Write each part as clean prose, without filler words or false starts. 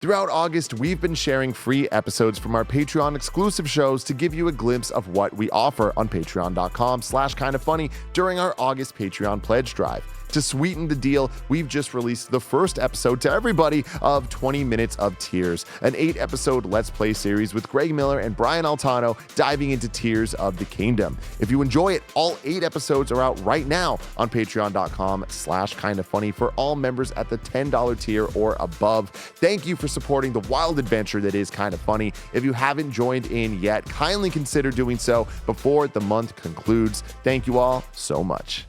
Throughout August, we've been sharing free episodes from our Patreon exclusive shows to give you a glimpse of what we offer on patreon.com/kindafunny during our August Patreon pledge drive. To sweeten the deal, we've just released the first episode to everybody of 20 Minutes of Tears, an 8-episode Let's Play series with Greg Miller and Brian Altano diving into Tears of the Kingdom. If you enjoy it, all 8 episodes are out right now on patreon.com/kindafunny for all members at the $10 tier or above. Thank you for supporting the wild adventure that is Kinda Funny. If you haven't joined in yet, kindly consider doing so before the month concludes. Thank you all so much.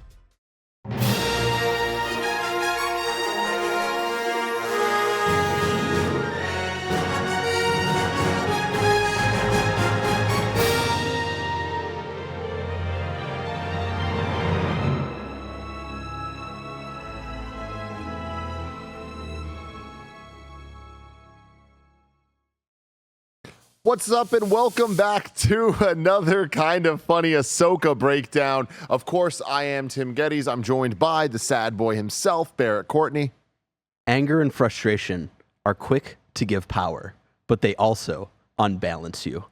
What's up and welcome back to another Kinda Funny Ahsoka breakdown. Of course, I am Tim Geddes. I'm joined by the sad boy himself, Barrett Courtney. Anger and frustration are quick to give power, but they also unbalance you.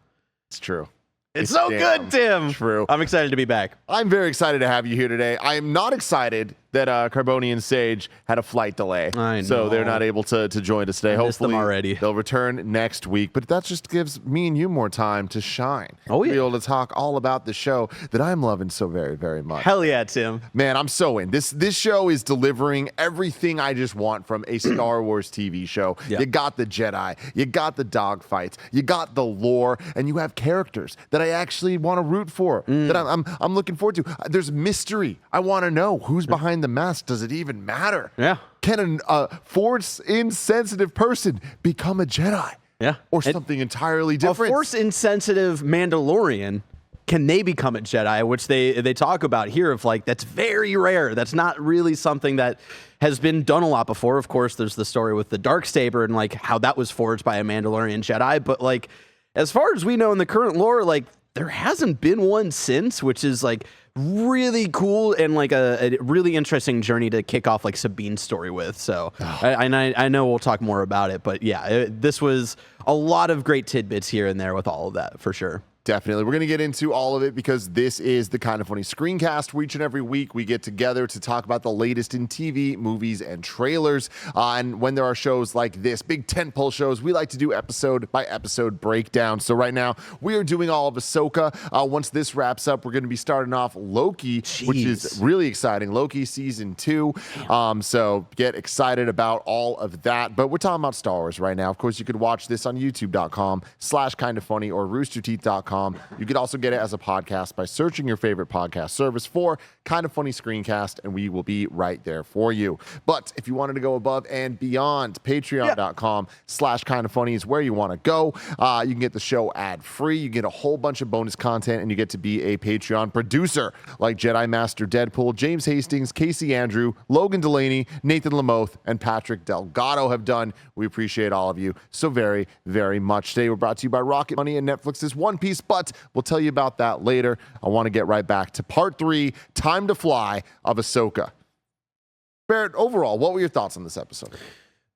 It's true. It's so good, Tim. True. I'm excited to be back. I'm very excited to have you here today. I am not excited that Carbonian Sage had a flight delay. I know. So they're not able to join us today. I missed them Hopefully already. They'll return next week, but that just gives me and you more time to shine. Oh, yeah. To be able to talk all about the show that I'm loving so very, very much. Hell yeah, Tim. Man, I'm so in. This show is delivering everything I just want from a Star Wars TV show. Yep. You got the Jedi, you got the dogfights, you got the lore, and you have characters that I actually want to root for, that I'm looking forward to. There's mystery. I want to know who's behind the mask. Does it even matter? Yeah. Can a force-insensitive person become a Jedi? Yeah. Or something entirely different? A force-insensitive Mandalorian, can they become a Jedi? Which they talk about here of like, that's very rare. That's not really something that has been done a lot before. Of course, there's the story with the Darksaber and like how that was forged by a Mandalorian Jedi. But like, as far as we know in the current lore, like there hasn't been one since, which is like really cool and like a really interesting journey to kick off like Sabine's story with. So I know we'll talk more about it, but yeah, this was a lot of great tidbits here and there with all of that for sure. Definitely. We're going to get into all of it because this is the Kinda Funny screencast. Where each and every week we get together to talk about the latest in TV, movies, and trailers. And when there are shows like this, big tentpole shows, we like to do episode by episode breakdown. So right now we are doing all of Ahsoka. Once this wraps up, we're going to be starting off Loki, which is really exciting. Loki season 2. So get excited about all of that. But we're talking about Star Wars right now. Of course, you could watch this on youtube.com/kindafunny or roosterteeth.com. You could also get it as a podcast by searching your favorite podcast service for Kinda Funny Screencast, and we will be right there for you. But if you wanted to go above and beyond, patreon.com/kindafunny is where you want to go. You can get the show ad-free. You get a whole bunch of bonus content, and you get to be a Patreon producer like Jedi Master Deadpool, James Hastings, Casey Andrew, Logan Delaney, Nathan Lamoth, and Patrick Delgado have done. We appreciate all of you so very, very much. Today, we're brought to you by Rocket Money and Netflix's One Piece, but we'll tell you about that later. I want to get right back to part 3, Time to Fly, of Ahsoka. Barrett, overall, what were your thoughts on this episode?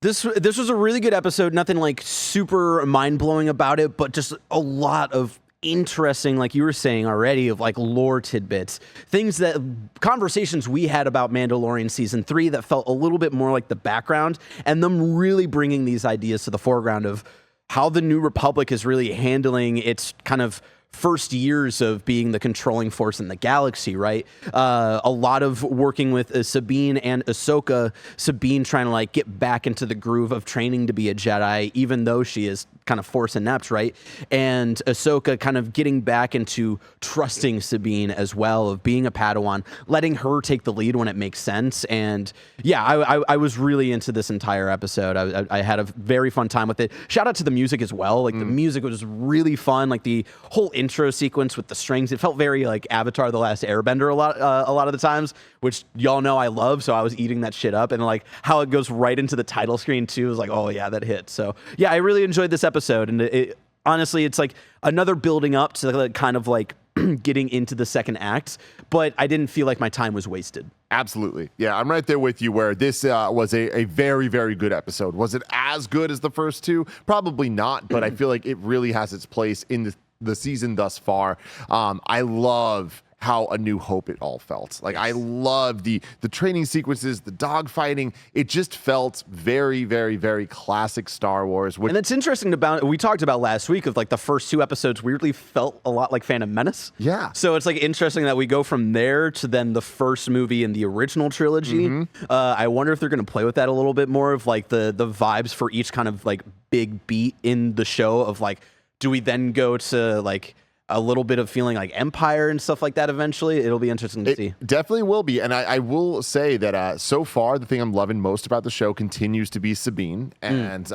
This was a really good episode. Nothing like super mind-blowing about it, but just a lot of interesting, like you were saying already, of like lore tidbits, things that conversations we had about Mandalorian season 3 that felt a little bit more like the background, and them really bringing these ideas to the foreground of how the New Republic is really handling its kind of first years of being the controlling force in the galaxy, right? A lot of working with Sabine and Ahsoka. Sabine trying to like get back into the groove of training to be a Jedi, even though she is kind of force inept, right? And Ahsoka kind of getting back into trusting Sabine as well, of being a Padawan, letting her take the lead when it makes sense. And yeah, I was really into this entire episode. I had a very fun time with it. Shout out to the music as well. Like the music was really fun. Like the whole intro sequence with the strings, it felt very like Avatar: The Last Airbender a lot of the times, which y'all know I love. So I was eating that shit up, and like how it goes right into the title screen too was like, oh yeah, that hit. So yeah, I really enjoyed this episode, and honestly, it's like another building up to kind of like getting into the second act, but I didn't feel like my time was wasted. Absolutely. Yeah, I'm right there with you where this was a very, very good episode. Was it as good as the first two? Probably not, but I feel like it really has its place in the season thus far. I love how A New Hope it all felt. Like, I love the training sequences, the dogfighting. It just felt very, very, very classic Star Wars. And it's interesting about, we talked about last week of like the first two episodes weirdly felt a lot like Phantom Menace. Yeah. So it's like interesting that we go from there to then the first movie in the original trilogy. I wonder if they're going to play with that a little bit more of like the vibes for each kind of like big beat in the show of like, do we then go to like a little bit of feeling like Empire and stuff like that eventually? It'll be interesting to see. Definitely will be. And I will say that so far, the thing I'm loving most about the show continues to be Sabine and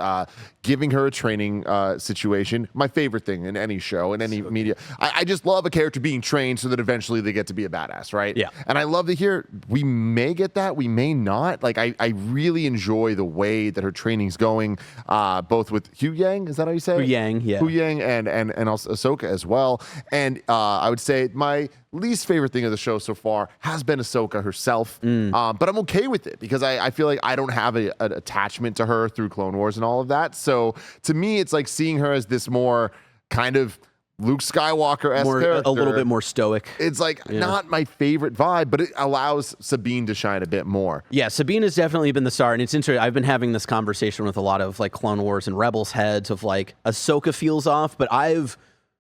giving her a training situation. My favorite thing in any show, in any media. I just love a character being trained so that eventually they get to be a badass, right? Yeah. And I love to hear we may get that, we may not. Like, I really enjoy the way that her training's going, both with Hu Yang, is that how you say it? Hu Yang, yeah. Hu Yang and also Ahsoka as well. And I would say my least favorite thing of the show so far has been Ahsoka herself. But I'm okay with it because I feel like I don't have an attachment to her through Clone Wars and all of that. So to me, it's like seeing her as this more kind of Luke Skywalker-esque character. A little bit more stoic. It's like not my favorite vibe, but it allows Sabine to shine a bit more. Yeah, Sabine has definitely been the star, and it's interesting. I've been having this conversation with a lot of like Clone Wars and Rebels heads of like Ahsoka feels off, but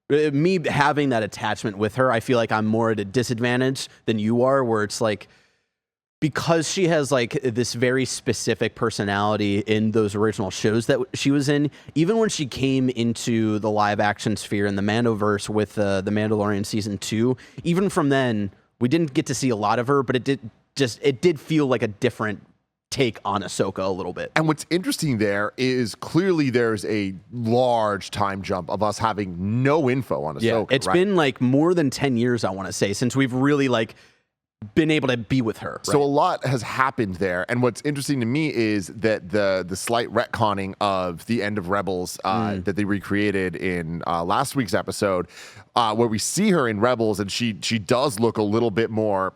me having that attachment with her, I feel like I'm more at a disadvantage than you are, where it's like, because she has like this very specific personality in those original shows that she was in, even when she came into the live action sphere in the Mandoverse with the Mandalorian season 2, even from then, we didn't get to see a lot of her, but it did feel like a different take on Ahsoka a little bit. And what's interesting there is clearly there's a large time jump of us having no info on Ahsoka. Yeah, it's been like more than 10 years, I want to say, since we've really like been able to be with her. So a lot has happened there. And what's interesting to me is that the slight retconning of the end of Rebels that they recreated in last week's episode, where we see her in Rebels and she does look a little bit more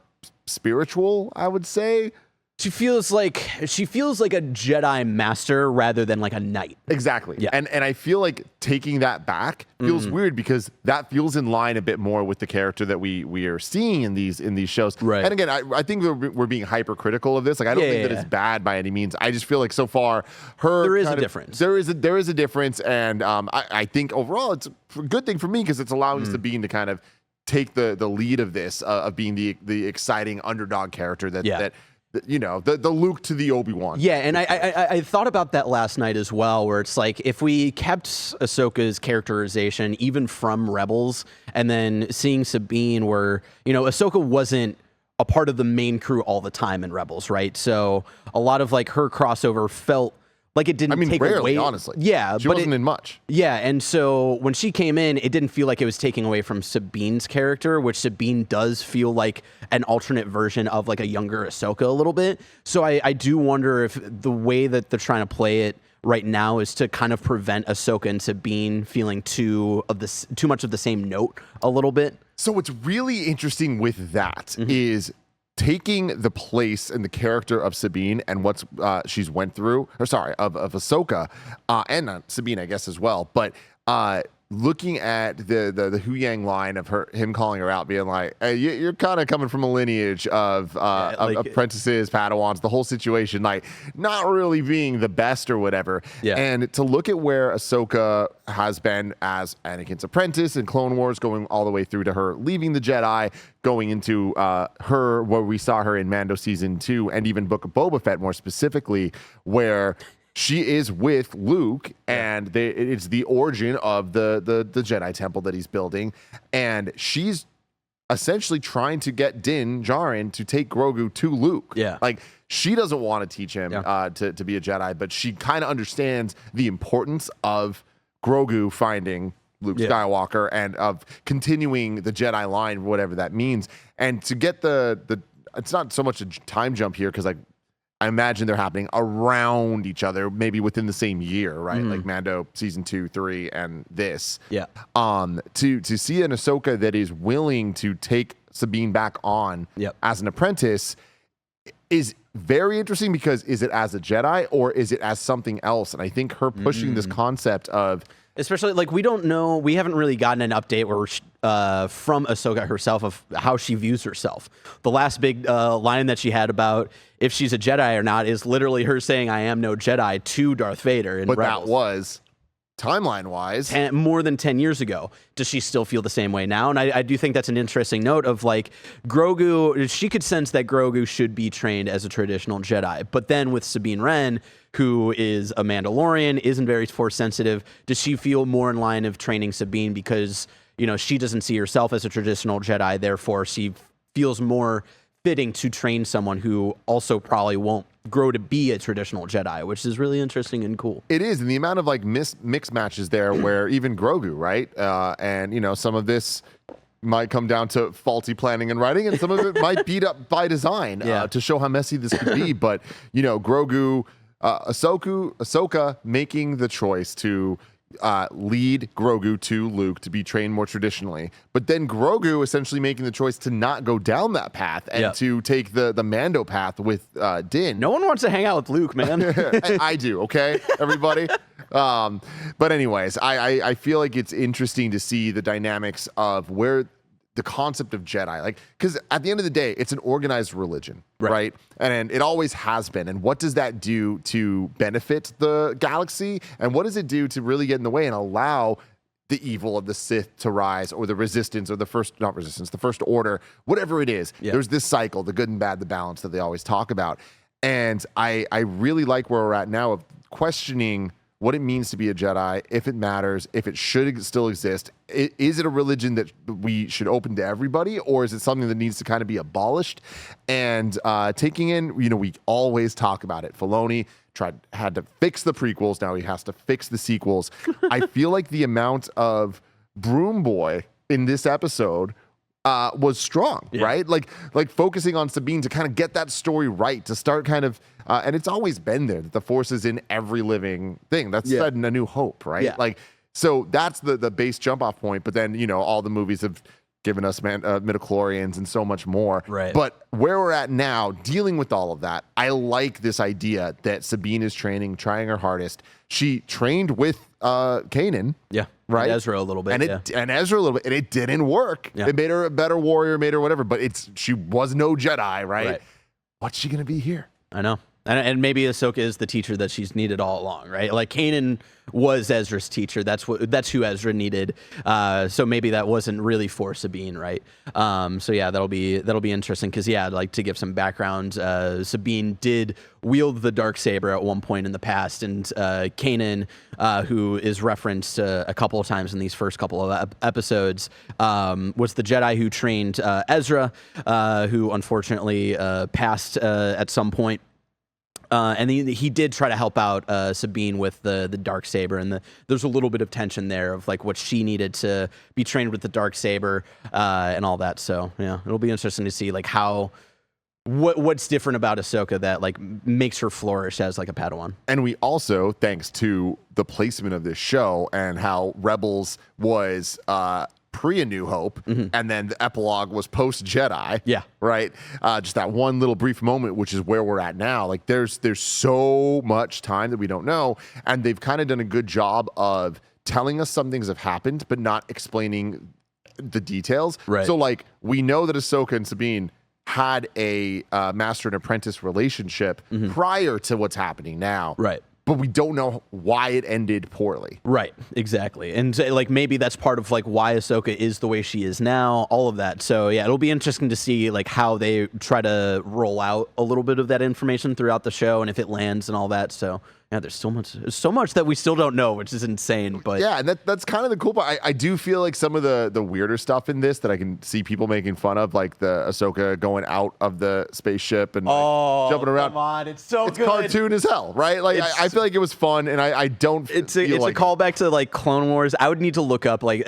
spiritual, I would say. She feels like a Jedi master rather than like a knight. Exactly. Yeah. And I feel like taking that back feels weird because that feels in line a bit more with the character that we are seeing in these shows. Right. And again, I think we're being hypercritical of this. Like, I don't think that it's bad by any means. I just feel like so far there is a difference. There is a difference, and I think overall it's a good thing for me because it's allowing Sabine to kind of take the lead of this of being the exciting underdog character that you know, the Luke to the Obi-Wan. Yeah, and I thought about that last night as well, where it's like, if we kept Ahsoka's characterization even from Rebels, and then seeing Sabine where, you know, Ahsoka wasn't a part of the main crew all the time in Rebels, right? So a lot of like her crossover felt like it didn't take rarely, away. Honestly. Yeah, she wasn't in much. Yeah, and so when she came in, it didn't feel like it was taking away from Sabine's character, which Sabine does feel like an alternate version of like a younger Ahsoka a little bit. So I do wonder if the way that they're trying to play it right now is to kind of prevent Ahsoka and Sabine feeling too much of the same note a little bit. So what's really interesting with that is taking the place and the character of Sabine and what she's went through, of Ahsoka, and Sabine, I guess, as well. But looking at the Hu Yang line of him calling her out, being like, hey, you're kind of coming from a lineage of apprentices, Padawans, the whole situation, like not really being the best or whatever. Yeah. And to look at where Ahsoka has been as Anakin's apprentice in Clone Wars, going all the way through to her leaving the Jedi, going into her, where we saw her in Mando season 2, and even Book of Boba Fett more specifically, where she is with Luke, and it's the origin of the Jedi temple that he's building, and she's essentially trying to get Din Djarin to take Grogu to Luke. Yeah. Like, she doesn't want to teach him to be a Jedi, but she kind of understands the importance of Grogu finding Luke Skywalker and of continuing the Jedi line, whatever that means. And to get it's not so much a time jump here, because I imagine they're happening around each other, maybe within the same year, right? Like Mando season 2, 3, and this. Yeah. To see an Ahsoka that is willing to take Sabine back on as an apprentice, is very interesting because is it as a Jedi or is it as something else? And I think her pushing this concept of, especially like we don't know, we haven't really gotten an update where from Ahsoka herself of how she views herself. The last big line that she had about if she's a Jedi or not is literally her saying, "I am no Jedi" to Darth Vader. In but Rebels. that was timeline-wise More than 10 years ago. Does she still feel the same way now? And I do think that's an interesting note of like Grogu, she could sense that Grogu should be trained as a traditional Jedi. But then with Sabine Wren, who is a Mandalorian, isn't very force sensitive, does she feel more in line of training Sabine because, you know, she doesn't see herself as a traditional Jedi, therefore she feels more fitting to train someone who also probably won't grow to be a traditional Jedi, which is really interesting and cool. It is, and the amount of like mix matches there where even Grogu, right? And, you know, some of this might come down to faulty planning and writing, and some of it might beat up by design to show how messy this could be. But, you know, Grogu, Ahsoka making the choice to lead Grogu to Luke to be trained more traditionally, but then Grogu essentially making the choice to not go down that path and to take the Mando path with Din. No one wants to hang out with Luke, man. I do, okay, everybody? But anyways, I feel like it's interesting to see the dynamics of where the concept of Jedi, like, because at the end of the day, it's an organized religion, right? And it always has been. And what does that do to benefit the galaxy? And what does it do to really get in the way and allow the evil of the Sith to rise, or the resistance, or the first order, whatever it is? There's this cycle, the good and bad, the balance that they always talk about. And I really like where we're at now of questioning what it means to be a Jedi, if it matters, if it should still exist. Is it a religion that we should open to everybody, or is it something that needs to kind of be abolished? And taking in, you know, we always talk about it. Filoni had to fix the prequels. Now he has to fix the sequels. I feel like the amount of Broom Boy in this episode was strong, right? Like focusing on Sabine to kind of get that story right, to start kind of, and it's always been there that the Force is in every living thing. That's said in A New Hope, right? Yeah. Like, so that's the base jump off point. But then, you know, all the movies have given us midichlorians and so much more. Right. But where we're at now, dealing with all of that, I like this idea that Sabine is trying her hardest. She trained with Kanan. Yeah. Right? And Ezra a little bit. And Ezra a little bit. And it didn't work. Yeah. It made her a better warrior, made her whatever, but she was no Jedi, right? What's she going to be here? I know. And maybe Ahsoka is the teacher that she's needed all along, right? Like Kanan was Ezra's teacher. That's who Ezra needed. So maybe that wasn't really for Sabine, right? So yeah, that'll be interesting because like to give some background, Sabine did wield the Darksaber at one point in the past, and Kanan, who is referenced a couple of times in these first couple of episodes, was the Jedi who trained Ezra, who unfortunately passed at some point. And he did try to help out Sabine with the Darksaber, and there's a little bit of tension there of like what she needed to be trained with the Darksaber and all that. So yeah, it'll be interesting to see like what's different about Ahsoka that like makes her flourish as like a Padawan. And we also, thanks to the placement of this show and how Rebels was pre A New Hope, and then the epilogue was post Jedi. Yeah. Right. Just that one little brief moment, which is where we're at now. Like there's so much time that we don't know, and they've kind of done a good job of telling us some things have happened, but not explaining the details. Right. So like we know that Ahsoka and Sabine had a master and apprentice relationship prior to what's happening now. Right. But we don't know why it ended poorly. Right, exactly. And like maybe that's part of like why Ahsoka is the way she is now, all of that. So yeah, it'll be interesting to see like how they try to roll out a little bit of that information throughout the show and if it lands and all that. So yeah, there's so much that we still don't know, which is insane. But yeah, and that's kind of the cool part. I do feel like some of the weirder stuff in this that I can see people making fun of, like the Ahsoka going out of the spaceship and like, jumping around. Come on, it's good. Cartoon as hell, right? Like I feel like it was fun, and I don't. It's a callback to like Clone Wars. I would need to look up like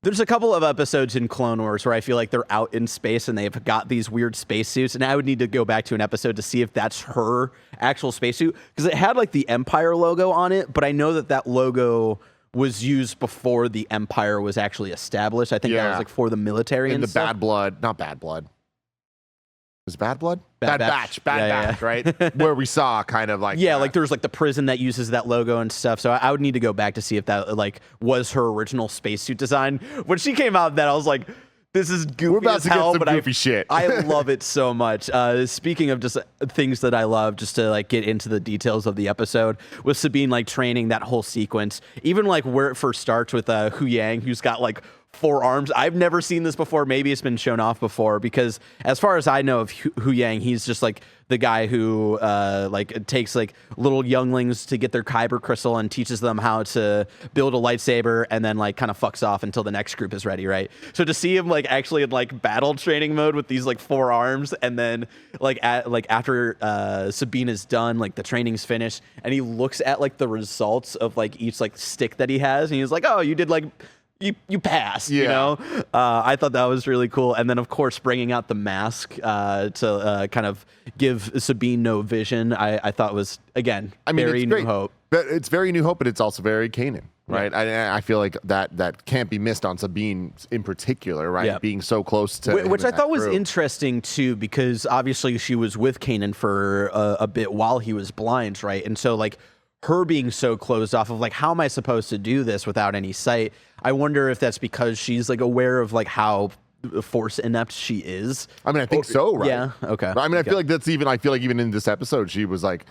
There's a couple of episodes in Clone Wars where I feel like they're out in space and they've got these weird spacesuits, and I would need to go back to an episode to see if that's her actual spacesuit, because it had like the Empire logo on it, but I know that logo was used before the Empire was actually established. I think that was like for the military and the stuff. not Bad Blood. Was it Bad Blood? Bad Batch, Yeah. right? Where we saw kind of like like there's like the prison that uses that logo and stuff. So I would need to go back to see if that like was her original spacesuit design. When she came out, that I was like, this is goofy. We're about as to hell, get some but goofy shit. I love it so much. Speaking of just things that I love, just to like get into the details of the episode, with Sabine like training that whole sequence, even like where it first starts with Hu Yang, who's got like 4 arms. I've never seen this before. Maybe it's been shown off before, because as far as I know of Hu Yang, he's just like the guy who like takes like little younglings to get their kyber crystal and teaches them how to build a lightsaber, and then like kind of fucks off until the next group is ready, right? So to see him like actually in like battle training mode with these like 4 arms, and then like after Sabine is done, like the training's finished, and he looks at like the results of like each like stick that he has, and he's like, oh, you did like you passed, you know? I thought that was really cool. And then, of course, bringing out the mask to kind of give Sabine no vision, I thought was, again, very New Hope. But it's very New Hope, but it's also very Kanan, right? Yeah. I feel like that can't be missed on Sabine in particular, right? Yeah. Being so close to which I thought was interesting, too, because obviously she was with Kanan for a bit while he was blind, right? And so, like, her being so closed off of like, how am I supposed to do this without any sight? I wonder if that's because she's like aware of like how force inept she is. I mean, I think so, right? Yeah. Okay. I mean, I feel like I feel like even in this episode, she was like,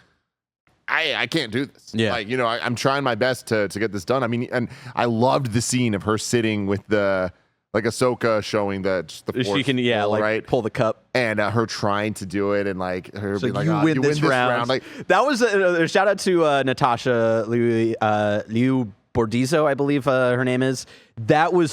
I can't do this. Yeah. Like, you know, I'm trying my best to get this done. I mean, and I loved the scene of her sitting with the, like Ahsoka showing the force she can pull, right? pull the cup, and her trying to do it, and like her being like, you win this round. Like, that was a shout out to Natasha Liu Bordizzo, I believe her name is. That was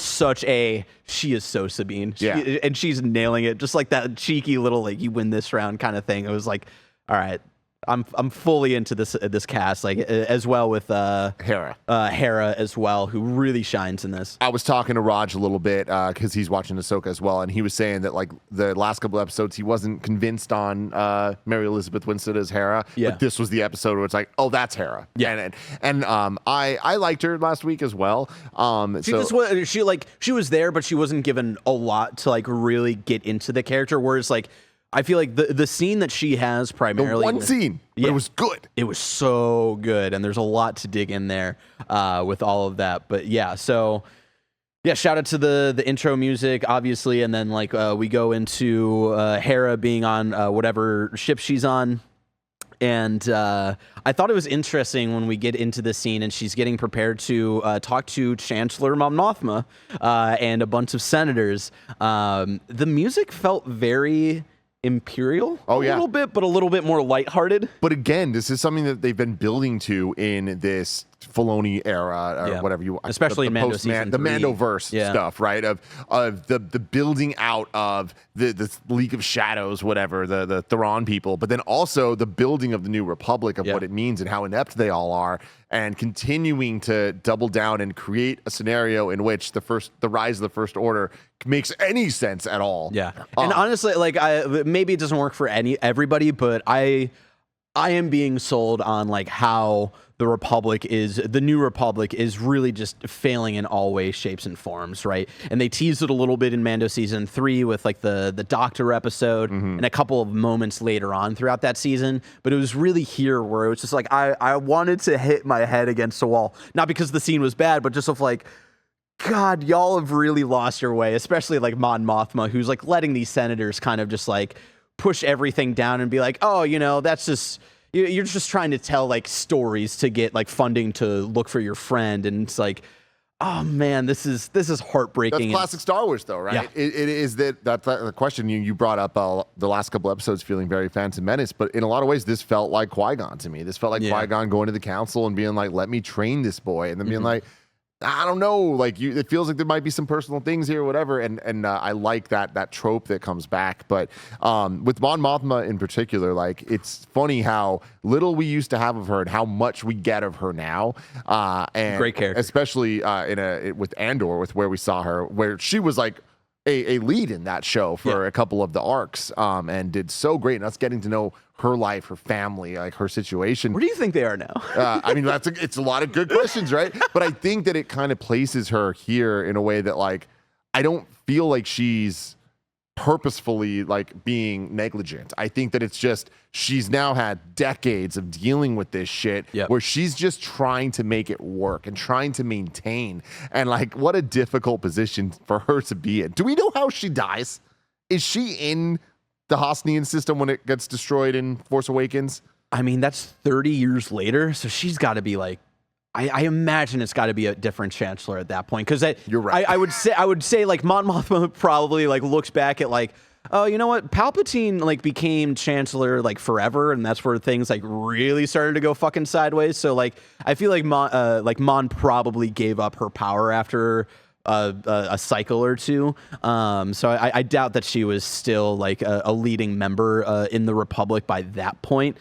she is so Sabine, and she's nailing it, just like that cheeky little like you win this round kind of thing. It was like, all right, I'm fully into this cast, like as well with Hera as well, who really shines in this. I was talking to Raj a little bit because he's watching Ahsoka as well, and he was saying that like the last couple episodes he wasn't convinced on Mary Elizabeth Winstead as Hera, but this was the episode where it's like, oh, that's Hera. And I liked her last week as well. She was there, but she wasn't given a lot to like really get into the character. Whereas like, I feel like the scene that she has primarily... The one scene, but it was good. It was so good, and there's a lot to dig in there with all of that. But yeah, so... Yeah, shout out to the intro music, obviously, and then like we go into Hera being on whatever ship she's on. And I thought it was interesting when we get into the scene and she's getting prepared to talk to Chancellor Mon Mothma and a bunch of senators. The music felt very... Imperial a little bit, but a little bit more lighthearted. But again, this is something that they've been building to in this Filoni era or whatever you want. Especially in Mando season 3. The Mandoverse stuff, right? Of the building out of the League of Shadows, whatever, the Thrawn people, but then also the building of the New Republic of what it means and how inept they all are, and continuing to double down and create a scenario in which the rise of the First Order makes any sense at all. Yeah. And honestly, like maybe it doesn't work for everybody, but I am being sold on like how the New Republic is really just failing in all ways, shapes, and forms, right? And they teased it a little bit in Mando season 3 with like the Doctor episode and a couple of moments later on throughout that season. But it was really here where it was just like I wanted to hit my head against a wall, not because the scene was bad, but just of like, God, y'all have really lost your way, especially like Mon Mothma, who's like letting these senators kind of just like push everything down and be like, oh, you know, that's just, you're just trying to tell like stories to get like funding to look for your friend. And it's like, oh man, this is heartbreaking. That's classic Star Wars though, right? Yeah. It is that's the question you brought up the last couple episodes feeling very Phantom Menace, but in a lot of ways this felt like Qui-Gon to me. This felt like Qui-Gon going to the council and being like, let me train this boy, and then being like, I don't know, like it feels like there might be some personal things here or whatever, and I like that trope that comes back. But with Mon Mothma in particular, like it's funny how little we used to have of her and how much we get of her now. And great character, especially with Andor, with where we saw her, where she was like a lead in that show for a couple of the arcs, and did so great. And us getting to know her life, her family, like her situation. Where do you think they are now? I mean, it's a lot of good questions, right? But I think that it kind of places her here in a way that, like, I don't feel like she's purposefully like being negligent. I think that it's just she's now had decades of dealing with this shit where she's just trying to make it work and trying to maintain. And like, what a difficult position for her to be in. Do we know how she dies? Is she in the Hosnian system when it gets destroyed in Force Awakens? I mean, that's 30 years later, so she's got to be like, I imagine it's got to be a different chancellor at that point. Because you're right. I would say like Mon Mothma probably like looks back at like, oh, you know what? Palpatine like became chancellor like forever, and that's where things like really started to go fucking sideways. So like, I feel like Mon probably gave up her power after a cycle or two. So I doubt that she was still like a leading member in the Republic by that point.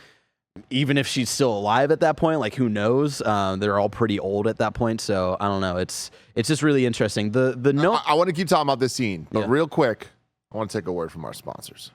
Even if she's still alive at that point, like who knows? They're all pretty old at that point, so I don't know. It's just really interesting. The note I want to keep talking about this scene, but real quick, I want to take a word from our sponsors.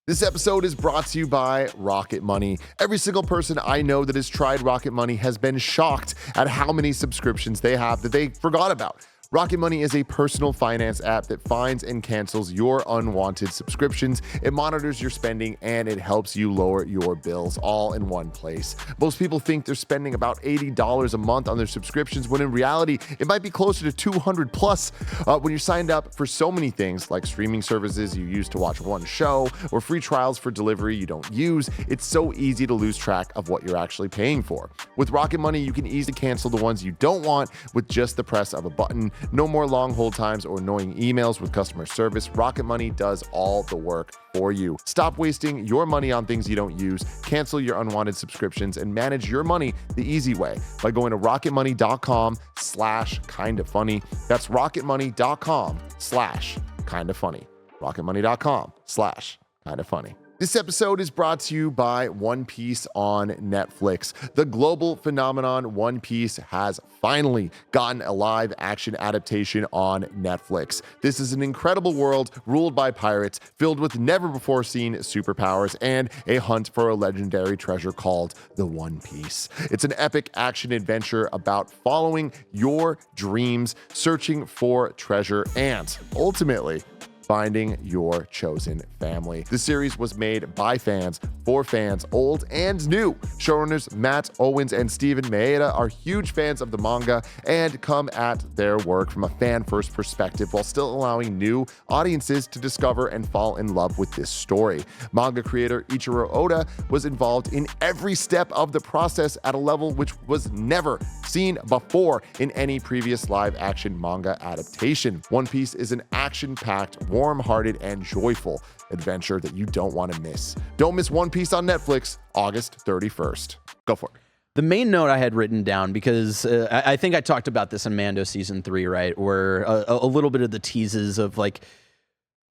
This episode is brought to you by Rocket Money. Every single person I know that has tried Rocket Money has been shocked at how many subscriptions they have that they forgot about. Rocket Money is a personal finance app that finds and cancels your unwanted subscriptions. It monitors your spending and it helps you lower your bills all in one place. Most people think they're spending about $80 a month on their subscriptions when in reality, it might be closer to 200 plus when you're signed up for so many things like streaming services you use to watch one show or free trials for delivery you don't use. It's so easy to lose track of what you're actually paying for. With Rocket Money, you can easily cancel the ones you don't want with just the press of a button. No more long hold times or annoying emails with customer service. Rocket Money does all the work for you. Stop wasting your money on things you don't use. Cancel your unwanted subscriptions and manage your money the easy way by going to rocketmoney.com/kindafunny. That's rocketmoney.com/kindafunny. rocketmoney.com/kindafunny. This episode is brought to you by One Piece on Netflix. The global phenomenon One Piece has finally gotten a live action adaptation on Netflix. This is an incredible world ruled by pirates, filled with never before seen superpowers and a hunt for a legendary treasure called the One Piece. It's an epic action adventure about following your dreams, searching for treasure, and ultimately finding your chosen family. The series was made by fans, for fans, old and new. Showrunners Matt Owens and Steven Maeda are huge fans of the manga and come at their work from a fan-first perspective while still allowing new audiences to discover and fall in love with this story. Manga creator Ichiro Oda was involved in every step of the process at a level which was never seen before in any previous live-action manga adaptation. One Piece is an action-packed, warm-hearted, and joyful adventure that you don't want to miss. Don't miss One Piece on Netflix, August 31st. Go for it. The main note I had written down, because I think I talked about this in Mando season 3, right? Where a little bit of the teases of like,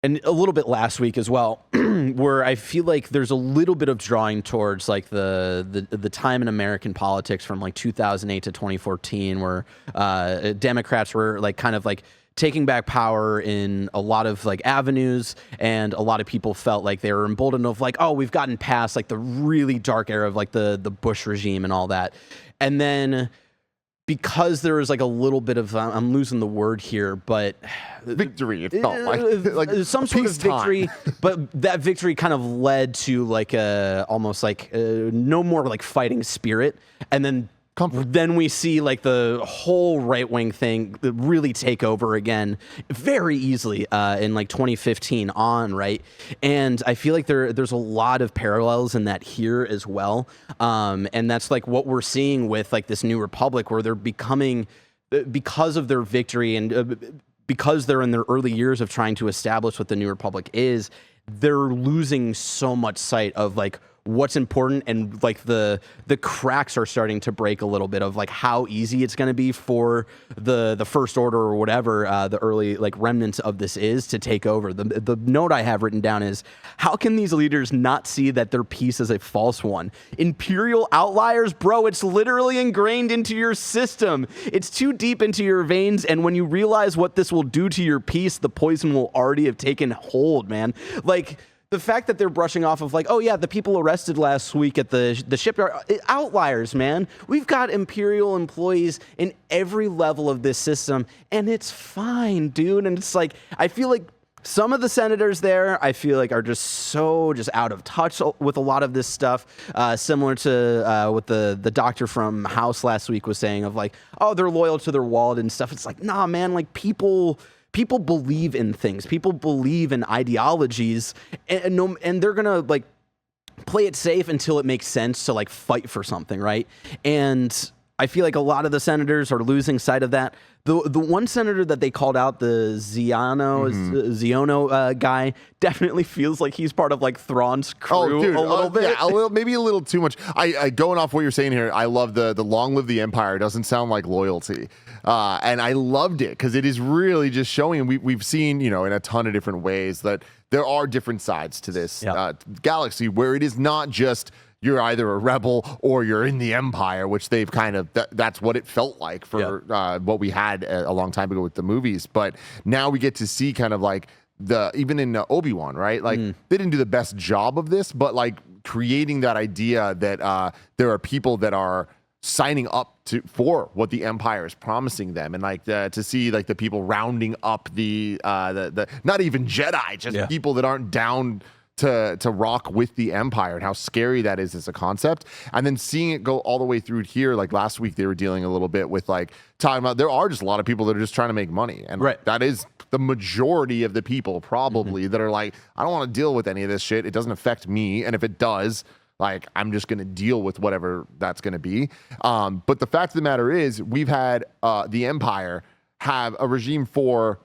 and a little bit last week as well, where I feel like there's a little bit of drawing towards like the time in American politics from like 2008 to 2014, where Democrats were like kind of like taking back power in a lot of like avenues, and a lot of people felt like they were emboldened of like, oh, we've gotten past like the really dark era of like the Bush regime and all that. And then because there was like a little bit of, I'm losing the word here, but victory, it felt like some sort of victory, but that victory kind of led to like almost like no more like fighting spirit. And then then we see like the whole right-wing thing really take over again very easily in like 2015 on, right? And I feel like there's a lot of parallels in that here as well. And that's like what we're seeing with like this New Republic, where they're becoming, because of their victory and because they're in their early years of trying to establish what the New Republic is, they're losing so much sight of like what's important, and like the cracks are starting to break a little bit of like how easy it's going to be for the First Order or whatever the early like remnants of this is to take over. The note I have written down is, how can these leaders not see that their peace is a false one? Imperial outliers, bro, it's literally ingrained into your system. It's too deep into your veins, and when you realize what this will do to your peace, the poison will already have taken hold, man. Like, the fact that they're brushing off of like, oh yeah, the people arrested last week at the shipyard, outliers, man. We've got Imperial employees in every level of this system, and it's fine, dude. And it's like, I feel like some of the senators there, I feel like, are just out of touch with a lot of this stuff. Similar to what the doctor from House last week was saying of like, oh, they're loyal to their wallet and stuff. It's like, nah, man, like people believe in things. People believe in ideologies, and they're gonna like play it safe until it makes sense to like fight for something, right? And I feel like a lot of the senators are losing sight of that. The one senator that they called out, the Ziono guy, definitely feels like he's part of like Thrawn's crew a little bit. Yeah, maybe a little too much. I going off what you're saying here, I love the long live the Empire. Doesn't sound like loyalty. And I loved it because it is really just showing, we've seen, in a ton of different ways that there are different sides to this galaxy where it is not just you're either a rebel or you're in the Empire, which they've kind of, that's what it felt like for what we had a long time ago with the movies. But now we get to see kind of like even in Obi-Wan, right? Like they didn't do the best job of this, but like creating that idea that there are people that are signing up for what the Empire is promising them, and like to see like the people rounding up the not even Jedi, just people that aren't down to rock with the Empire, and how scary that is as a concept. And then seeing it go all the way through here, like last week they were dealing a little bit with like talking about there are just a lot of people that are just trying to make money, and that is the majority of the people probably that are like, I don't want to deal with any of this shit. It doesn't affect me, and if it does, like, I'm just going to deal with whatever that's going to be. But the fact of the matter is, we've had the Empire have a regime for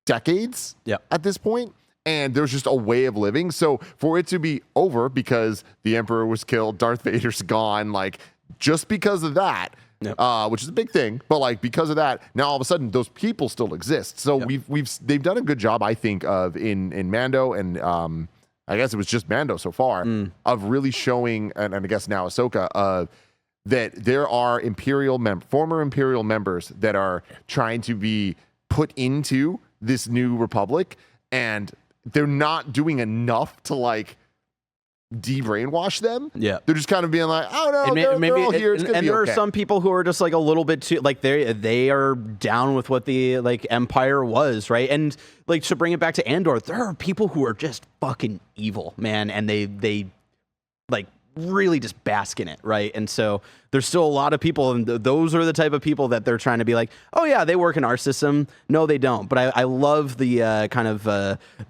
decades at this point, and there's just a way of living. So for it to be over because the Emperor was killed, Darth Vader's gone, like, just because of that, which is a big thing, but like because of that, now all of a sudden those people still exist. So they've done a good job, I think, of in Mando and I guess it was just Mando so far, of really showing, and I guess now Ahsoka, that there are former Imperial members that are trying to be put into this new republic, and they're not doing enough to like de-brainwash them. They're just kind of being like, oh no, they're all here. It's gonna be there okay. are some people who are just like a little bit too like they are down with what the like Empire was, right? And like to bring it back to Andor, there are people who are just fucking evil, man, and they like really just bask in it, right? And so there's still a lot of people, and those are the type of people that they're trying to be like, oh yeah, they work in our system. No, they don't. But I love the kind of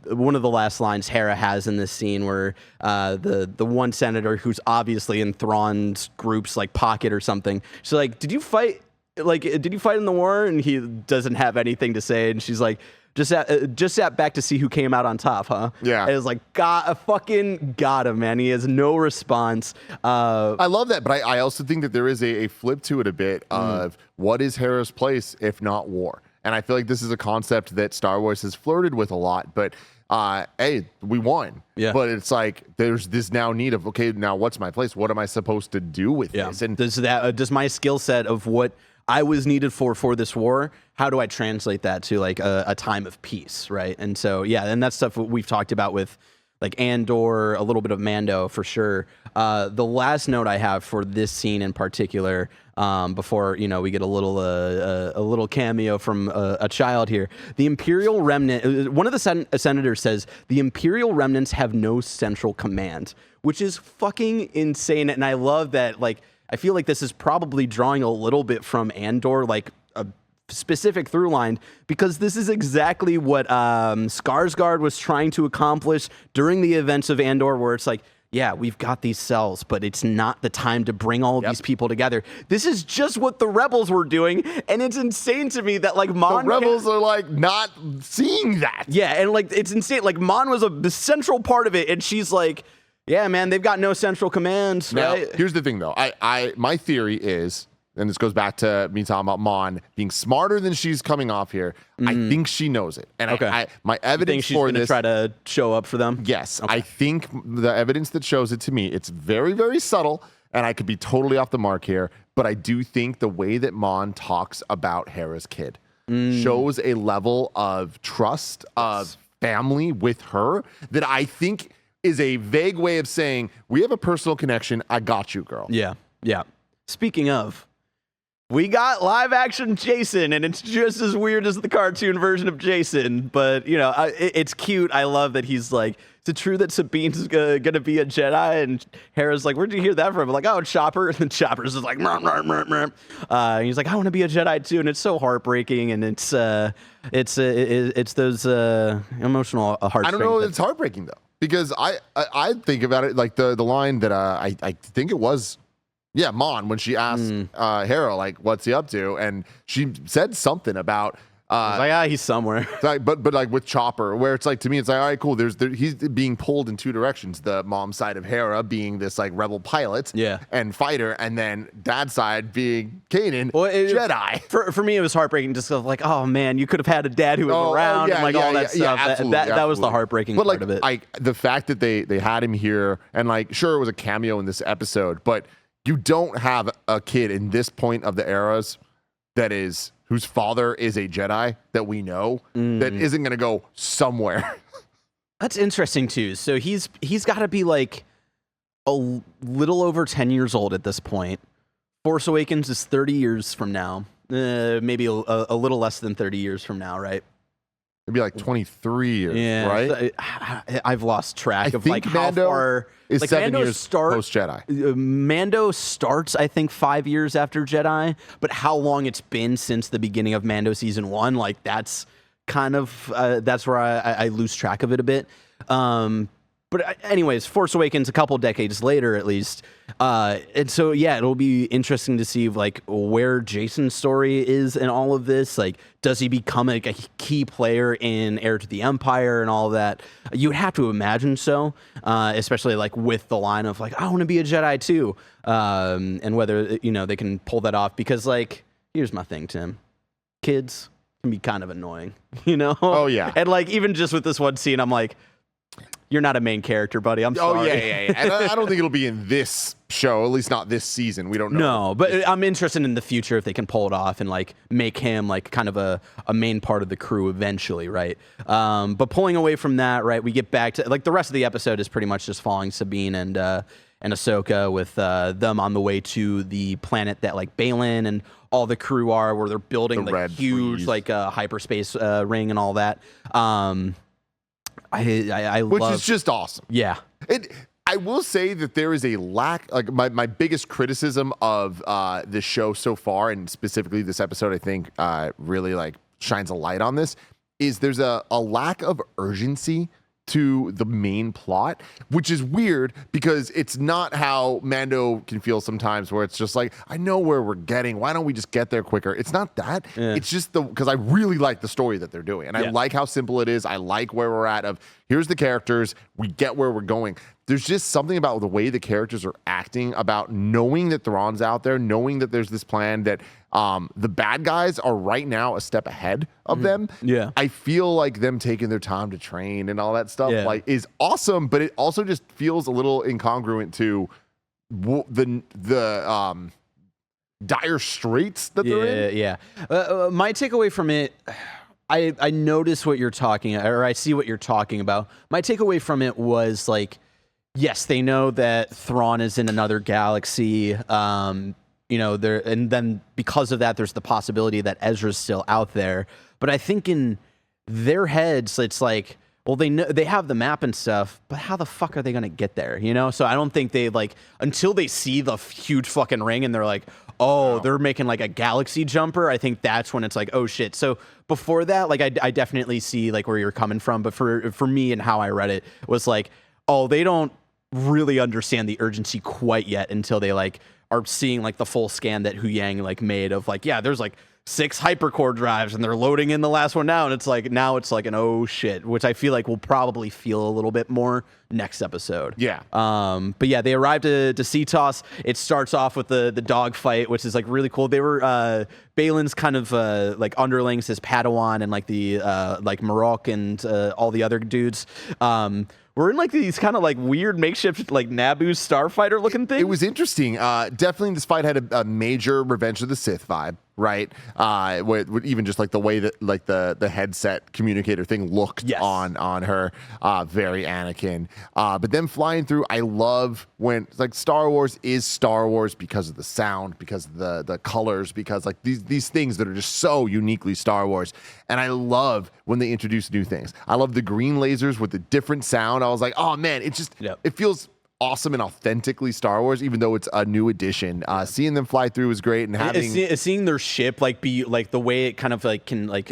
one of the last lines Hera has in this scene where the one senator who's obviously in Thrawn's group's like pocket or something, she's like, did you fight in the war? And he doesn't have anything to say, and she's like, just sat back to see who came out on top, huh? Yeah. It was like, fucking got him, man. He has no response. I love that, but I also think that there is a flip to it a bit of what is Hera's place if not war? And I feel like this is a concept that Star Wars has flirted with a lot, but hey, we won. Yeah. But it's like there's this now need of, okay, now what's my place? What am I supposed to do with this? And does my skill set of what I was needed for this war, how do I translate that to like a time of peace, right? And so and that's stuff we've talked about with like Andor, a little bit of Mando for sure. The last note I have for this scene in particular, before we get a little cameo from a child here, the Imperial remnant. One of the senators says the Imperial remnants have no central command, which is fucking insane, and I love that. Like, I feel like this is probably drawing a little bit from Andor, like a specific through line, because this is exactly what Skarsgård was trying to accomplish during the events of Andor, where it's like, yeah, we've got these cells, but it's not the time to bring all of these people together. This is just what the rebels were doing, and it's insane to me that like Mon... The rebels are like not seeing that. Yeah, and like it's insane. Like Mon was the central part of it, and she's like, yeah, man, they've got no central command. Now, right? Here's the thing, though. My theory is, and this goes back to me talking about Mon being smarter than she's coming off here. I think she knows it, and my evidence she's for gonna this, try to show up for them. Yes, okay. I think the evidence that shows it to me, it's very, very subtle, and I could be totally off the mark here, but I do think the way that Mon talks about Hera's kid shows a level of trust of family with her that I think is a vague way of saying, we have a personal connection. I got you, girl. Yeah. Speaking of, we got live action Jason, and it's just as weird as the cartoon version of Jason. But, you know, it's cute. I love that he's like, is it true that Sabine's going to be a Jedi? And Hera's like, where'd you hear that from? I'm like, oh, Chopper. And then Chopper's just like, and he's like, I want to be a Jedi too. And it's so heartbreaking. And it's those emotional heartstrings. I don't know if it's heartbreaking, though, because I think about it like the line that I think it was, Mon, when she asked Hera, like, what's he up to? And she said something about, he's somewhere. But like with Chopper, where it's like, to me, it's like, all right, cool. He's being pulled in two directions. The mom side of Hera being this like rebel pilot and fighter, and then dad's side being Kanan, Jedi. For me, it was heartbreaking, just like, oh man, you could have had a dad who was around and like all that stuff. That was the heartbreaking part of it. Like the fact that they had him here, and like, sure, it was a cameo in this episode, but you don't have a kid in this point of the eras whose father is a Jedi that we know that isn't going to go somewhere. That's interesting too. So he's got to be like a little over 10 years old at this point. Force Awakens is 30 years from now. Maybe a little less than 30 years from now, right? It'd be like 23 years, right? I've lost track of like how far. Is like 7 years post Jedi. Mando starts, I think, 5 years after Jedi, but how long it's been since the beginning of Mando season 1, like that's kind of that's where I lose track of it a bit. But anyways, Force Awakens a couple decades later, at least. And so, it'll be interesting to see like where Jason's story is in all of this. Like, does he become like a key player in Heir to the Empire and all of that? You would have to imagine so, especially like with the line of like, I want to be a Jedi too. And whether, they can pull that off, because like, here's my thing, Tim. Kids can be kind of annoying, Oh, yeah. And like, even just with this one scene, I'm like, you're not a main character, buddy. I'm sorry. Oh, yeah. And I don't think it'll be in this show, at least not this season. We don't know. No, but I'm interested in the future if they can pull it off and like make him like kind of a main part of the crew eventually, right? But pulling away from that, right, we get back to like the rest of the episode is pretty much just following Sabine and Ahsoka with them on the way to the planet that like Baylan and all the crew are, where they're building like huge freeze, like hyperspace ring and all that. Which is just awesome. Yeah. I will say that there is a lack, like my biggest criticism of this show so far, and specifically this episode, I think really like shines a light on this, is there's a lack of urgency to the main plot, which is weird because it's not how Mando can feel sometimes, where it's just like, I know where we're getting. Why don't we just get there quicker? It's not that. Yeah. It's just because I really like the story that they're doing. And I like how simple it is. I like where we're at of here's the characters. We get where we're going. There's just something about the way the characters are acting, about knowing that Thrawn's out there, knowing that there's this plan, that the bad guys are right now a step ahead of them. Yeah. I feel like them taking their time to train and all that stuff like is awesome, but it also just feels a little incongruent to the dire straits that they're in. Yeah. My takeaway from it, I notice what you're talking, or I see what you're talking about. My takeaway from it was like, yes, they know that Thrawn is in another galaxy. There, and then because of that, there's the possibility that Ezra's still out there. But I think in their heads, it's like, well, they know they have the map and stuff, but how the fuck are they gonna get there? So I don't think they like until they see the huge fucking ring and they're like, oh, they're making like a galaxy jumper. I think that's when it's like, oh shit. So before that, like I definitely see like where you're coming from, but for me and how I read it was like, oh, they don't really understand the urgency quite yet until they like are seeing like the full scan that Huyang like made of like, there's like 6 hypercore drives and they're loading in the last one now. And it's like, now it's like an oh shit, which I feel like we'll probably feel a little bit more next episode. Yeah. But they arrived to Cetos. It starts off with the dogfight, which is like really cool. They were Baylan's kind of like underlings, his Padawan, and like the like Marrok and all the other dudes. We're in like these kind of like weird makeshift like Naboo starfighter looking things. It was interesting. Definitely, this fight had a major Revenge of the Sith vibe, right? With even just like the way that like the headset communicator thing looked on her, very Anakin. But then flying through, I love when like Star Wars is Star Wars because of the sound, because of the colors, because like these things that are just so uniquely Star Wars. And I love when they introduce new things. I love the green lasers with the different sound. I was like, oh man, it just it feels awesome and authentically Star Wars, even though it's a new edition. Seeing them fly through was great, and having seeing their ship like be like the way it kind of like can like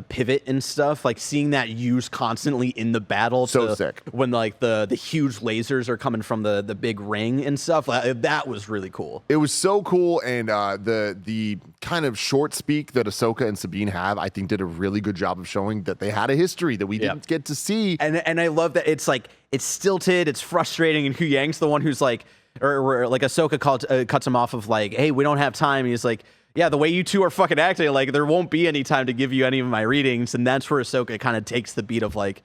pivot and stuff, like seeing that used constantly in the battle. So sick when like the huge lasers are coming from the big ring and stuff. That was really cool. It was so cool, and the kind of short speak that Ahsoka and Sabine have, I think, did a really good job of showing that they had a history that we didn't get to see. And I love that it's like it's stilted, it's frustrating, and Hu Yang's the one who's like, or like Ahsoka cuts him off of like, hey, we don't have time. And he's like, yeah, the way you two are fucking acting, like there won't be any time to give you any of my readings. And that's where Ahsoka kind of takes the beat of like,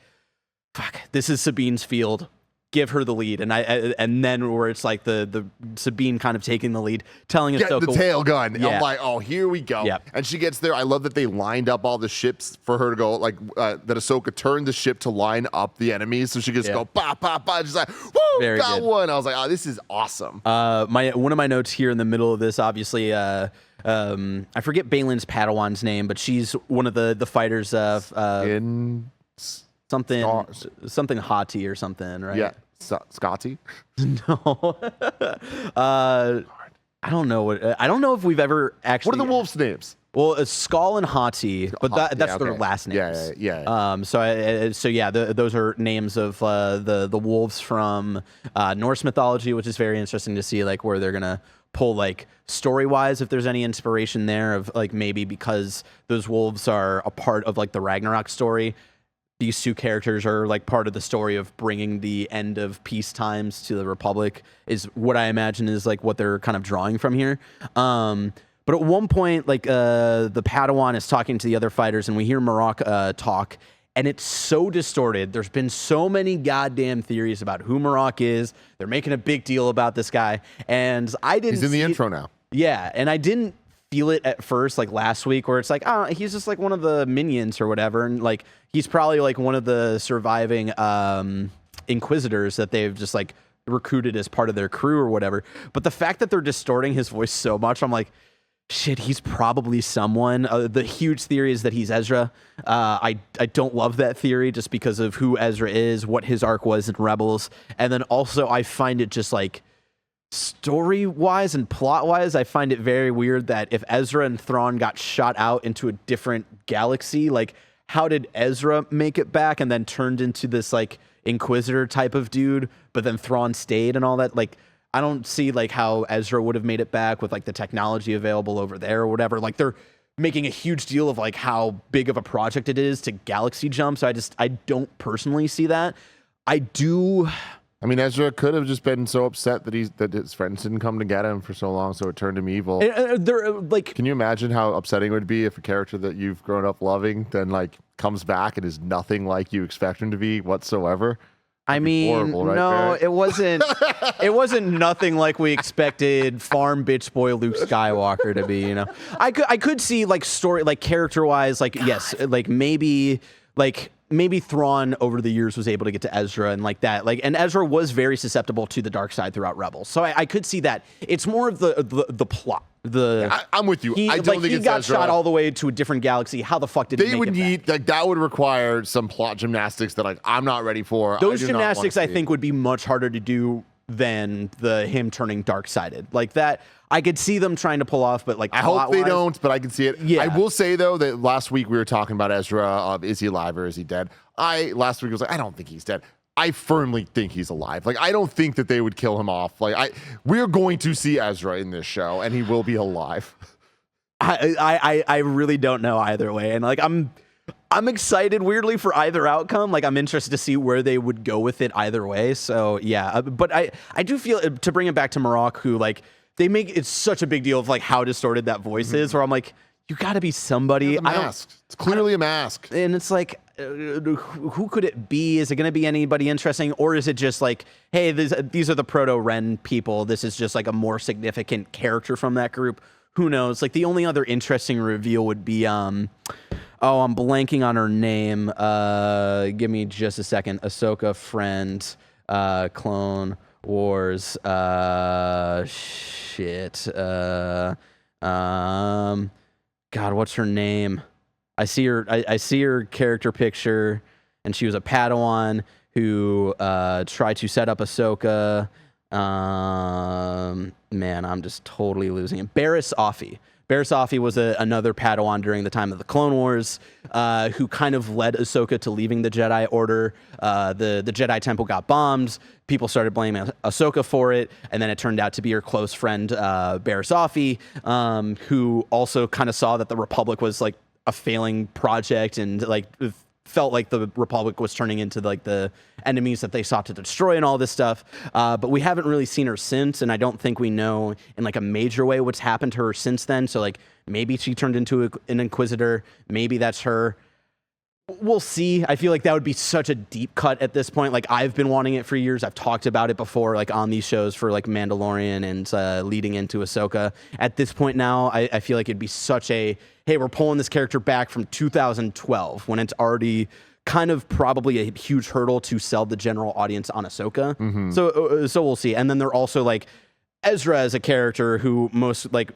fuck, this is Sabine's field. Give her the lead, and then where it's like the Sabine kind of taking the lead, telling Ahsoka the tail gun. I'm like, oh, here we go. And she gets there. I love that they lined up all the ships for her to go. Like that Ahsoka turned the ship to line up the enemies, so she gets go ba ba ba. She's like, woo, got one. I was like, oh, this is awesome. One of my notes here in the middle of this, obviously. I forget Baylan's Padawan's name, but she's one of the fighters of something Hati or something, right? Yeah, Scotty. No, I don't know. I don't know if we've ever actually. What are the wolves' names? Well, it's Skull and Hati, but that's their last names. Yeah. Those are names of the wolves from Norse mythology, which is very interesting to see, like where they're gonna pull like story-wise, if there's any inspiration there of like maybe because those wolves are a part of like the Ragnarok story. These two characters are like part of the story of bringing the end of peace times to the Republic is what I imagine is like what they're kind of drawing from here. But at one point, like the Padawan is talking to the other fighters, and we hear Marrok talk, and it's so distorted. There's been so many goddamn theories about who Marrok is. They're making a big deal about this guy, and I didn't. He's in the intro now. Yeah, and I didn't feel it at first, like last week, where it's like, oh, he's just like one of the minions or whatever, and like he's probably like one of the surviving Inquisitors that they've just like recruited as part of their crew or whatever. But the fact that they're distorting his voice so much, I'm like, shit, he's probably someone. The huge theory is that he's Ezra. I don't love that theory just because of who Ezra is, what his arc was in Rebels, and then also I find it just like story-wise and plot-wise, I find it very weird that if Ezra and Thrawn got shot out into a different galaxy, like how did Ezra make it back and then turned into this like Inquisitor type of dude, but then Thrawn stayed and all that? Like, I don't see like how Ezra would have made it back with like the technology available over there or whatever. Like they're making a huge deal of like how big of a project it is to galaxy jump. So I don't personally see that. I mean, Ezra could have just been so upset that his friends didn't come to get him for so long, so it turned him evil. Can you imagine how upsetting it would be if a character that you've grown up loving then like comes back and is nothing like you expect him to be whatsoever? I mean, horrible, right, no, Barrett? It wasn't. It wasn't nothing like we expected farm bitch boy Luke Skywalker to be. You know, I could see like story, like character wise, like yes, like maybe Thrawn over the years was able to get to Ezra and like that, like, and Ezra was very susceptible to the dark side throughout Rebels, so I could see that. It's more of the plot. I'm with you. I don't think he got shot all the way to a different galaxy. How the fuck did they would need like that would require some plot gymnastics that like I'm not ready for. Those gymnastics I think would be much harder to do than him turning dark sided like that. I could see them trying to pull off, but like I hope they don't, but I can see it. Yeah. I will say though that last week we were talking about Ezra. Is he alive or is he dead? Last week was like, I don't think he's dead. I firmly think he's alive. Like, I don't think that they would kill him off. Like, we're going to see Ezra in this show, and he will be alive. I really don't know either way, and like I'm excited weirdly for either outcome. Like, I'm interested to see where they would go with it either way. So yeah, but I do feel, to bring it back to Marrok, who like they make it such a big deal of like how distorted that voice is, where I'm like, you got to be somebody. It's a mask. It's clearly a mask. And it's like, who could it be? Is it going to be anybody interesting? Or is it just like, hey, these are the proto-Ren people. This is just like a more significant character from that group. Who knows? Like the only other interesting reveal would be, I'm blanking on her name. Give me just a second. Ahsoka friend, Clone Wars. God, what's her name? I see her character picture, and she was a Padawan who tried to set up Ahsoka. Man, I'm just totally losing it. Barriss Offee. Barriss Offee was another Padawan during the time of the Clone Wars, who kind of led Ahsoka to leaving the Jedi Order. The Jedi Temple got bombed. People started blaming Ahsoka for it, and then it turned out to be her close friend, Barriss Offee, who also kind of saw that the Republic was like a failing project and like felt like the Republic was turning into like the enemies that they sought to destroy and all this stuff. But we haven't really seen her since, and I don't think we know in like a major way what's happened to her since then. So like maybe she turned into an Inquisitor. Maybe that's her. We'll see. I feel like that would be such a deep cut at this point. Like I've been wanting it for years. I've talked about it before, like on these shows for like Mandalorian and leading into Ahsoka. At this point now, I feel like it'd be such a, hey, we're pulling this character back from 2012 when it's already kind of probably a huge hurdle to sell the general audience on Ahsoka. So we'll see. And then they're also like Ezra as a character who most like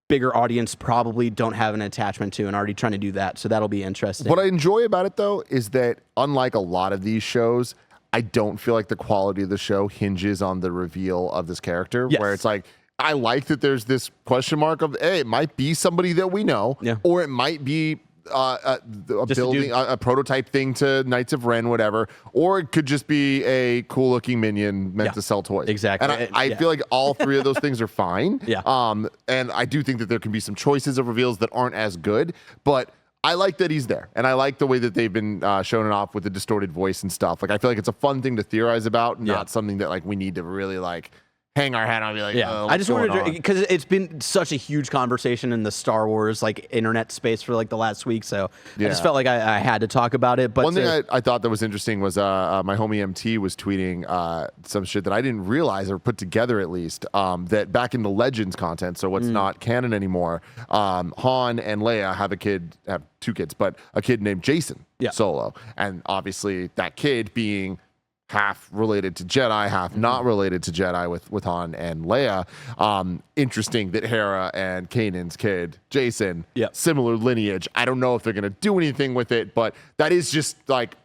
bigger audience probably don't have an attachment to and already trying to do that. So that'll be interesting. What I enjoy about it, though, is that unlike a lot of these shows, I don't feel like the quality of the show hinges on the reveal of this character, where it's like, I like that there's this question mark of, hey, it might be somebody that we know, or it might be a prototype thing to Knights of Ren, whatever, or it could just be a cool looking minion meant to sell toys. Exactly. And I feel like all three of those things are fine. And I do think that there can be some choices of reveals that aren't as good, but I like that he's there, and I like the way that they've been showing it off with the distorted voice and stuff. Like I feel like it's a fun thing to theorize about, not something that like we need to really like hang our head on and be like, I just wanted to, because it's been such a huge conversation in the Star Wars like internet space for like the last week, so I just felt like I had to talk about it. But one thing I thought that was interesting was my homie MT was tweeting some shit that I didn't realize or put together at least, that back in the Legends content, so what's not canon anymore, Han and Leia have two kids, but a kid named Jason Solo, and obviously that kid being half related to Jedi, half not related to Jedi with Han and Leia. Interesting that Hera and Kanan's kid, Jason, similar lineage. I don't know if they're going to do anything with it, but that is just like...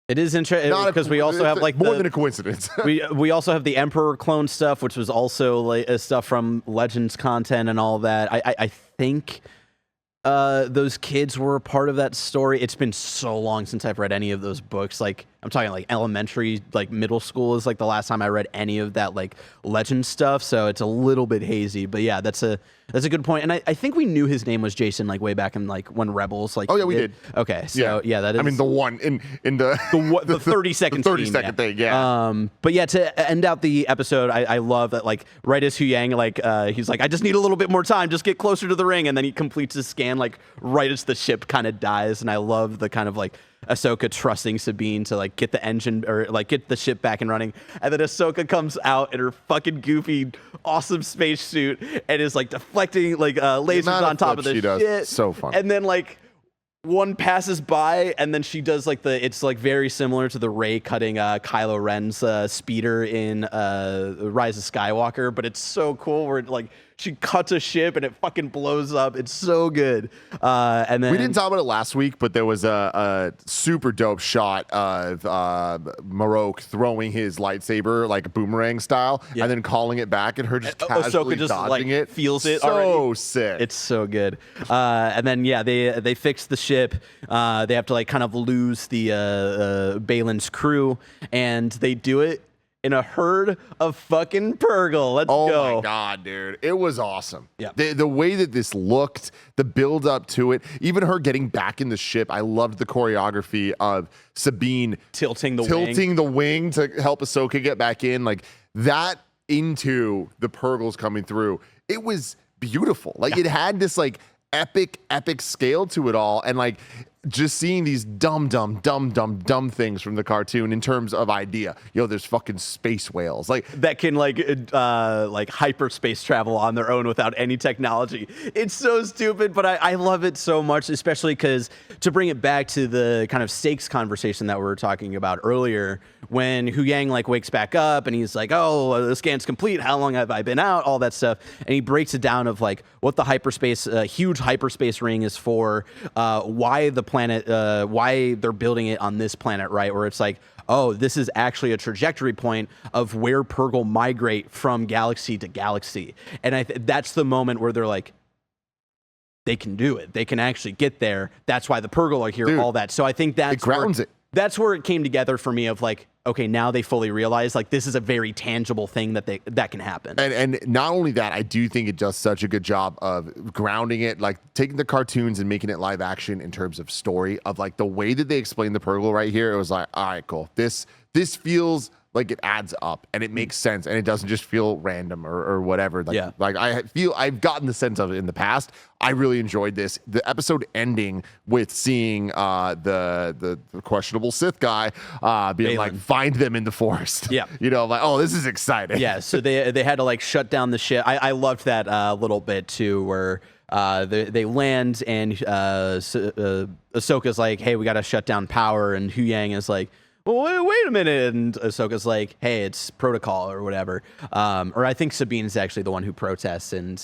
It is interesting because we also have like more than a coincidence. we also have the Emperor clone stuff, which was also like stuff from Legends content and all that. I think... those kids were a part of that story. It's been so long since I've read any of those books. Like I'm talking like elementary, like middle school is like the last time I read any of that like legend stuff. So it's a little bit hazy, but yeah, that's a good point. And I think we knew his name was Jason like way back in like when Rebels like. Oh yeah, we did. Okay, so yeah, that is. I mean the one in the 30-second 30-second thing. Yeah. But yeah, to end out the episode, I love that like right as Huyang like he's like, I just need a little bit more time, just get closer to the ring, and then he completes his scan like right as the ship kind of dies, and I love the kind of like Ahsoka trusting Sabine to like get the engine or like get the ship back and running, and then Ahsoka comes out in her fucking goofy awesome spacesuit and is like deflecting like lasers on top of the shit. So fun. And then like one passes by, and then she does like it's like very similar to the Rey cutting Kylo Ren's speeder in Rise of Skywalker, but it's so cool where like she cuts a ship and it fucking blows up. It's so good. And then we didn't talk about it last week, but there was a super dope shot of Marrok throwing his lightsaber like a boomerang style, and then calling it back, and her just casually Ahsoka just dodging like it. Feels it so already. Sick. It's so good. And then they fix the ship. They have to like kind of lose the Baylan's crew, and they do it in a herd of fucking Purrgil. Let's go. Oh my God, dude. It was awesome. Yeah. The way that this looked, the build up to it, even her getting back in the ship. I loved the choreography of Sabine tilting the wing to help Ahsoka get back in. Like that into the Purrgils coming through, it was beautiful. Like it had this like epic scale to it all, and like just seeing these dumb things from the cartoon in terms of idea. There's fucking space whales like that can like hyperspace travel on their own without any technology. It's so stupid, but I love it so much, especially because to bring it back to the kind of stakes conversation that we were talking about earlier, when Hu Yang like wakes back up and he's like, oh, the scan's complete. How long have I been out? All that stuff. And he breaks it down of like what the huge hyperspace ring is for, why the planet, why they're building it on this planet, right? Where it's like, oh, this is actually a trajectory point of where Purrgil migrate from galaxy to galaxy. And that's the moment where they're like, they can do it. They can actually get there. That's why the Purrgil are here, all that. So I think that's where it came together for me of like, okay, now they fully realize like this is a very tangible thing that can happen. And not only that, I do think it does such a good job of grounding it, like taking the cartoons and making it live action in terms of story, of like the way that they explain the Purrgil right here. It was like, all right, cool. This feels like it adds up and it makes sense and it doesn't just feel random or whatever. Like I feel I've gotten the sense of it in the past. I really enjoyed this. The episode ending with seeing the questionable Sith guy being Baylan. Like, find them in the forest. Yeah. I'm like, oh, this is exciting. Yeah. So they had to like shut down the ship. I loved that little bit too, where they land and Ahsoka's like, hey, we got to shut down power. And Hu Yang is like, well, wait a minute. And Ahsoka's like, hey, it's protocol or whatever. Or I think Sabine is actually the one who protests. And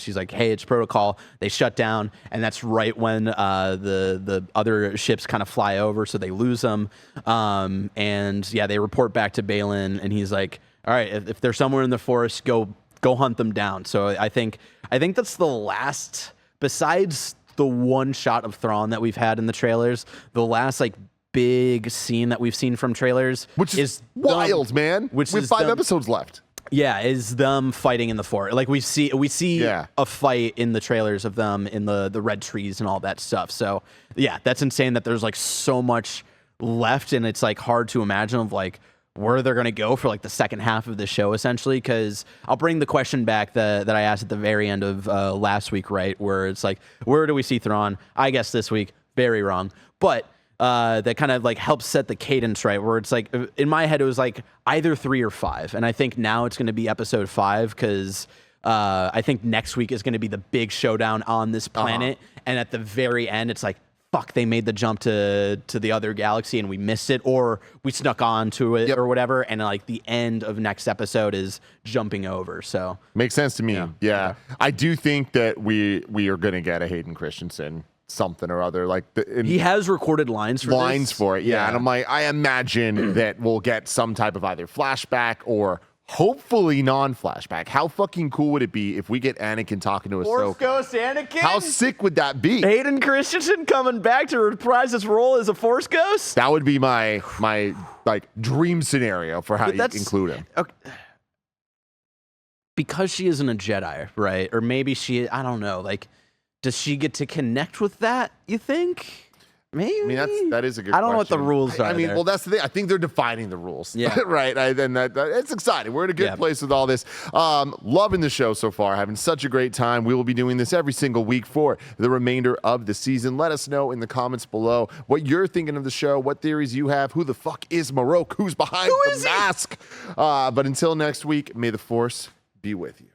she's like, hey, it's protocol. They shut down. And that's right when the other ships kind of fly over. So they lose them. And yeah, they report back to Baylan. And he's like, all right, if they're somewhere in the forest, go hunt them down. So I think that's the last, besides the one shot of Thrawn that we've had in the trailers, the last like big scene that we've seen from trailers, which is wild, man. With 5 episodes left. Yeah, is them fighting in the forest. Like we see a fight in the trailers of them in the red trees and all that stuff. So yeah, that's insane that there's like so much left, and it's like hard to imagine of like where they're gonna go for like the second half of the show, essentially. Because I'll bring the question back that I asked at the very end of last week, right? Where it's like, where do we see Thrawn? I guess this week, very wrong, but that kind of like helps set the cadence, right? Where it's like, in my head, it was like either 3 or 5. And I think now it's going to be episode 5 because I think next week is going to be the big showdown on this planet. And at the very end, it's like, fuck, they made the jump to the other galaxy and we missed it, or we snuck on to it or whatever. And like the end of next episode is jumping over. So makes sense to me. Yeah. I do think that we are going to get a Hayden Christensen something or other, like he has recorded lines for it. Yeah. And I'm like, I imagine that we'll get some type of either flashback or hopefully non-flashback. How fucking cool would it be if we get Anakin talking to Ahsoka? Force Ghost Anakin? How sick would that be? Hayden Christensen coming back to reprise his role as a Force Ghost? That would be my like dream scenario for how you include him. Okay. Because she isn't a Jedi, right? Or maybe I don't know, like, does she get to connect with that, you think? Maybe. I mean, that is a good question. I don't know what the rules are. I mean, well, that's the thing. I think they're defining the rules. Yeah. Right. It's exciting. We're in a good place with all this. Loving the show so far. Having such a great time. We will be doing this every single week for the remainder of the season. Let us know in the comments below what you're thinking of the show, what theories you have. Who the fuck is Marrok? Who's behind the mask? But until next week, may the Force be with you.